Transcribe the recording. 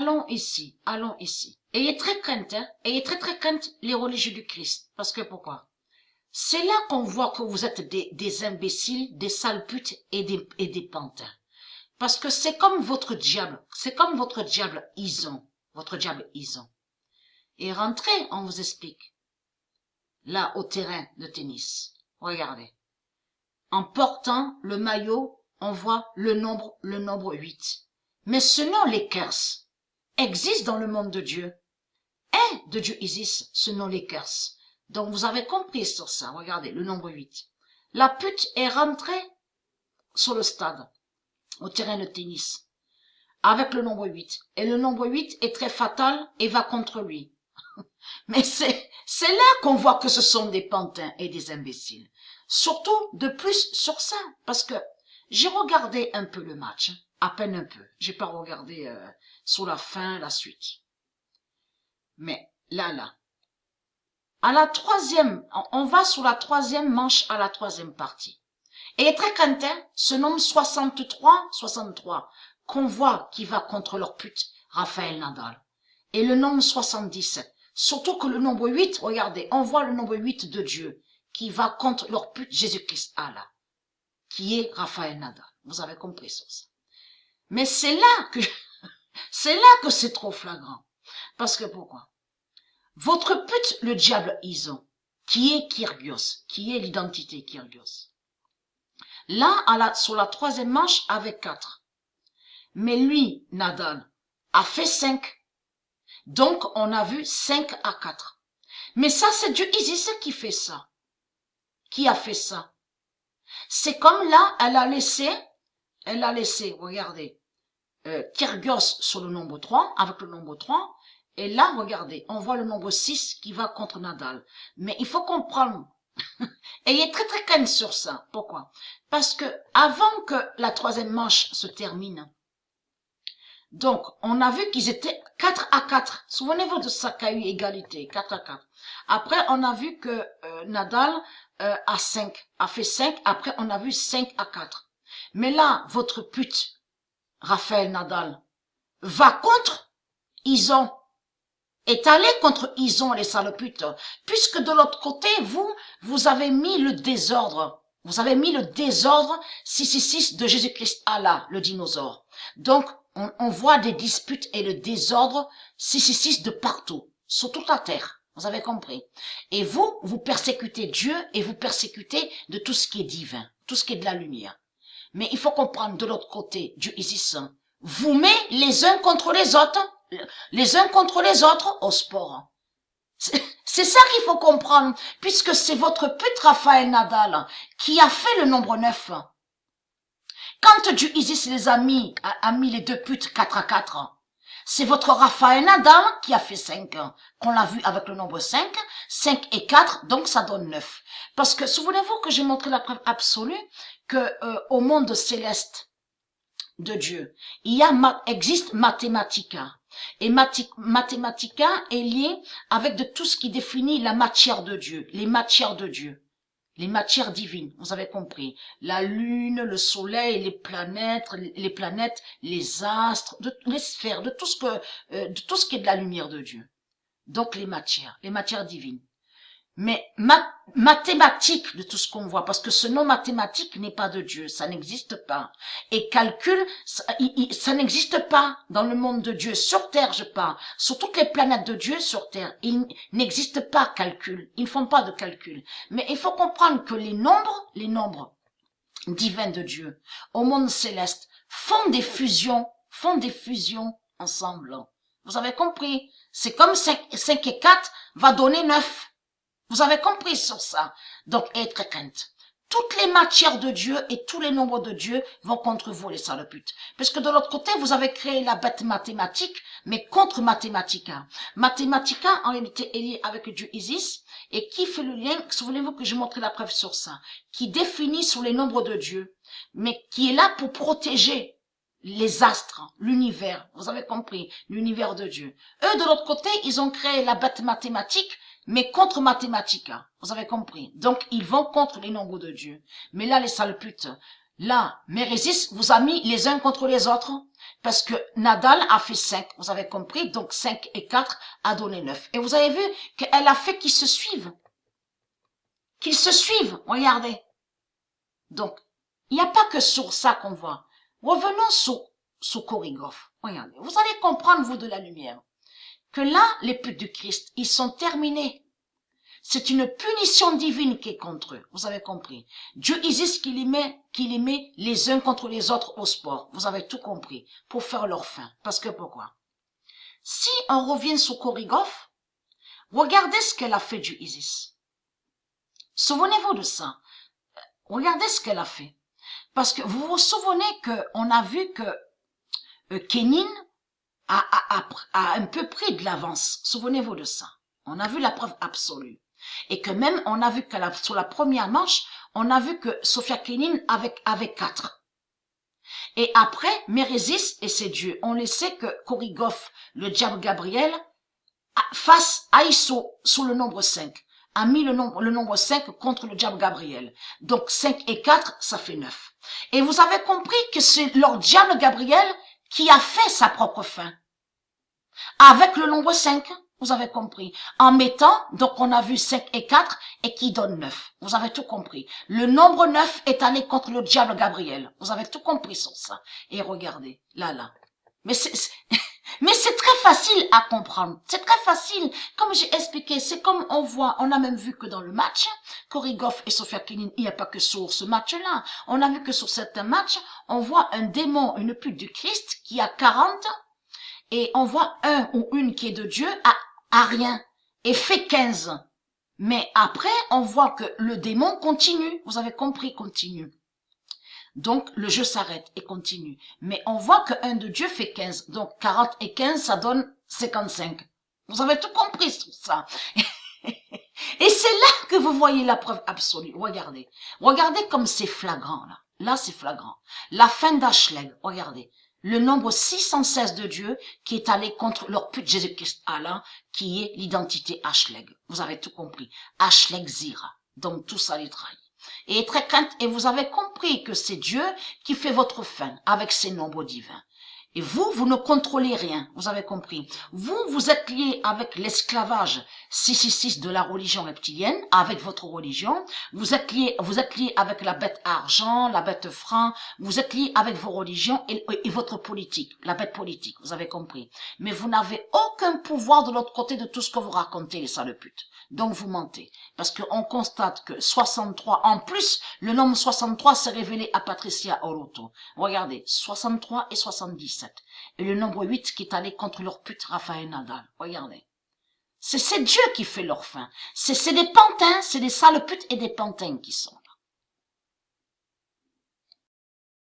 allons ici. Ayez très crainte, hein, ayez très crainte les religieux du Christ. Parce que pourquoi? C'est là qu'on voit que vous êtes des imbéciles, des sales putes et des pantins. Parce que c'est comme votre diable Ison, votre diable Ison. Et rentrez, on vous explique. Là, au terrain de tennis. Regardez. En portant le maillot, on voit le nombre 8. Mais ce nom, les curses, existe dans le monde de Dieu. De Dieu Isis, ce nom, les curses. Donc, vous avez compris sur ça. Regardez, le nombre 8. La pute est rentrée sur le stade, au terrain de tennis, avec le nombre 8. Et le nombre 8 est très fatal et va contre lui. Mais c'est là qu'on voit que ce sont des pantins et des imbéciles. Surtout, de plus, sur ça. Parce que j'ai regardé un peu le match. À peine un peu. J'ai pas regardé sur la fin, la suite. Mais là. À la troisième, on va sur la troisième manche à la troisième partie. Et très craintin se nomme 63, qu'on voit qui va contre leur pute, Raphaël Nadal. Et le nombre 77. Surtout que le nombre 8, regardez, on voit le nombre 8 de Dieu, qui va contre leur pute Jésus-Christ Allah, qui est Raphaël Nadal. Vous avez compris ça. Mais c'est là que c'est trop flagrant. Parce que pourquoi? Votre pute, le diable Ison, qui est Kyrgios, qui est l'identité Kyrgios. Là, sur la troisième manche, avec 4. Mais lui, Nadal, a fait 5. Donc, on a vu 5 à 4. Mais ça, c'est Dieu Isis qui fait ça. Qui a fait ça? C'est comme là, elle a laissé, regardez, Kyrgios sur le nombre 3, avec le nombre 3. Et là, regardez, on voit le nombre 6 qui va contre Nadal. Mais il faut comprendre. Ayez très calme sur ça. Pourquoi? Parce que avant que la troisième manche se termine, donc on a vu qu'ils étaient 4 à 4. Souvenez-vous de ça qu'a eu égalité, 4 à 4. Après, on a vu que Nadal a fait 5. Après, on a vu 5 à 4. Mais là, votre pute, Raphaël Nadal, va contre Ison. Est allé contre Ison, les saloputes, puisque de l'autre côté, vous avez mis le désordre. Vous avez mis le désordre 666 de Jésus-Christ Allah, le dinosaure. Donc, on voit des disputes et le désordre 666 de partout, sur toute la terre. Vous avez compris. Et vous persécutez Dieu et vous persécutez de tout ce qui est divin, tout ce qui est de la lumière. Mais il faut comprendre de l'autre côté, Dieu Isis vous met les uns contre les autres au sport. C'est ça qu'il faut comprendre, puisque c'est votre pute Raphaël Nadal qui a fait le nombre 9. Quand Dieu Isis les a mis les deux putes 4 à 4, c'est votre Raphaël Nadal qui a fait 5, qu'on l'a vu avec le nombre 5 et 4, donc ça donne 9. Parce que souvenez-vous que j'ai montré la preuve absolue que au monde céleste de Dieu, existe Mathematica. Et Mathematica est lié avec de tout ce qui définit la matière de Dieu, les matières de Dieu, les matières divines, vous avez compris. La lune, le soleil, les planètes, les astres, les sphères, de tout ce qui est de la lumière de Dieu. Donc les matières divines. Mais mathématique de tout ce qu'on voit, parce que ce nom mathématique n'est pas de Dieu, ça n'existe pas. Et calcul, ça n'existe pas dans le monde de Dieu. Sur Terre, je parle. Sur toutes les planètes de Dieu, sur Terre, il n'existe pas calcul. Ils ne font pas de calcul. Mais il faut comprendre que les nombres divins de Dieu, au monde céleste, font des fusions ensemble. Vous avez compris? C'est comme 5 et 4 va donner 9. Vous avez compris sur ça. Donc, être crainte. Toutes les matières de Dieu et tous les nombres de Dieu vont contre vous, les saloputes. Parce que de l'autre côté, vous avez créé la bête mathématique, mais contre Mathematica. Mathematica, en réalité, est liée avec Dieu Isis, et qui fait le lien, souvenez-vous que j'ai montré la preuve sur ça, qui définit sur les nombres de Dieu, mais qui est là pour protéger les astres, l'univers. Vous avez compris, l'univers de Dieu. Eux, de l'autre côté, ils ont créé la bête mathématique, mais contre Mathematica. Vous avez compris. Donc, ils vont contre les nombres de Dieu. Mais là, les sales putes, Là, Mérésis vous a mis les uns contre les autres parce que Nadal a fait 5, vous avez compris, donc 5 et 4 a donné 9. Et vous avez vu qu'elle a fait qu'ils se suivent. Qu'ils se suivent, regardez. Donc, il n'y a pas que sur ça qu'on voit. Revenons sur Korigov. Regardez, vous allez comprendre, vous, de la lumière, que là, les putes du Christ, ils sont terminés. C'est une punition divine qui est contre eux. Vous avez compris. Dieu existe qu'il les met les uns contre les autres au sport. Vous avez tout compris. Pour faire leur fin. Parce que pourquoi? Si on revient sur Korigov, regardez ce qu'elle a fait du Isis. Souvenez-vous de ça. Regardez ce qu'elle a fait. Parce que vous vous souvenez qu'on a vu que Kénine a un peu pris de l'avance. Souvenez-vous de ça. On a vu la preuve absolue. Et que même, on a vu que sur la première manche, on a vu que Sofia Kenin avait 4. Et après, Mérésis et ses dieux ont laissé que Korigov, le diable Gabriel, aille sous le nombre 5. A mis le nombre 5 contre le diable Gabriel. Donc 5 et 4, ça fait 9. Et vous avez compris que c'est leur diable Gabriel qui a fait sa propre fin. Avec le nombre 5. Vous avez compris. En mettant, donc on a vu 5 et 4 et qui donne 9. Vous avez tout compris. Le nombre 9 est allé contre le diable Gabriel. Vous avez tout compris sur ça. Et regardez, là. Mais c'est très facile à comprendre. C'est très facile. Comme j'ai expliqué, c'est comme on voit, on a même vu que dans le match, Korigov et Sofia Kenin, il n'y a pas que sur ce match-là. On a vu que sur certains matchs, on voit un démon, une pute du Christ qui a 40 et on voit un ou une qui est de Dieu à rien et fait 15. Mais après, on voit que le démon continue. Vous avez compris, continue. Donc, le jeu s'arrête et continue. Mais on voit qu'un de Dieu fait 15. Donc, 40 et 15, ça donne 55. Vous avez tout compris sur ça. Et c'est là que vous voyez la preuve absolue. Regardez. Regardez comme c'est flagrant, là. Là, c'est flagrant. La fin d'Ashleg, regardez. Le nombre 616 de Dieu qui est allé contre leur pute Jésus-Christ Allah, qui est l'identité Ashleg. Vous avez tout compris. Ashleg Zira. Donc, tout ça les trahit. Et très crainte, et vous avez compris que c'est Dieu qui fait votre fin avec ses nombres divins. Et vous ne contrôlez rien, vous avez compris. Vous êtes lié avec l'esclavage 666 de la religion reptilienne, avec votre religion. Vous êtes lié avec la bête argent, la bête franc. Vous êtes lié avec vos religions et votre politique, la bête politique, vous avez compris. Mais vous n'avez aucun pouvoir de l'autre côté de tout ce que vous racontez, les sales putes. Donc vous mentez. Parce qu'on constate que 63, en plus, le nombre 63 s'est révélé à Patricia Oroto. Regardez, 63 et 77. Et le nombre 8 qui est allé contre leur pute Rafael Nadal. Regardez. C'est Dieu qui fait leur fin. C'est des pantins, c'est des sales putes et des pantins qui sont.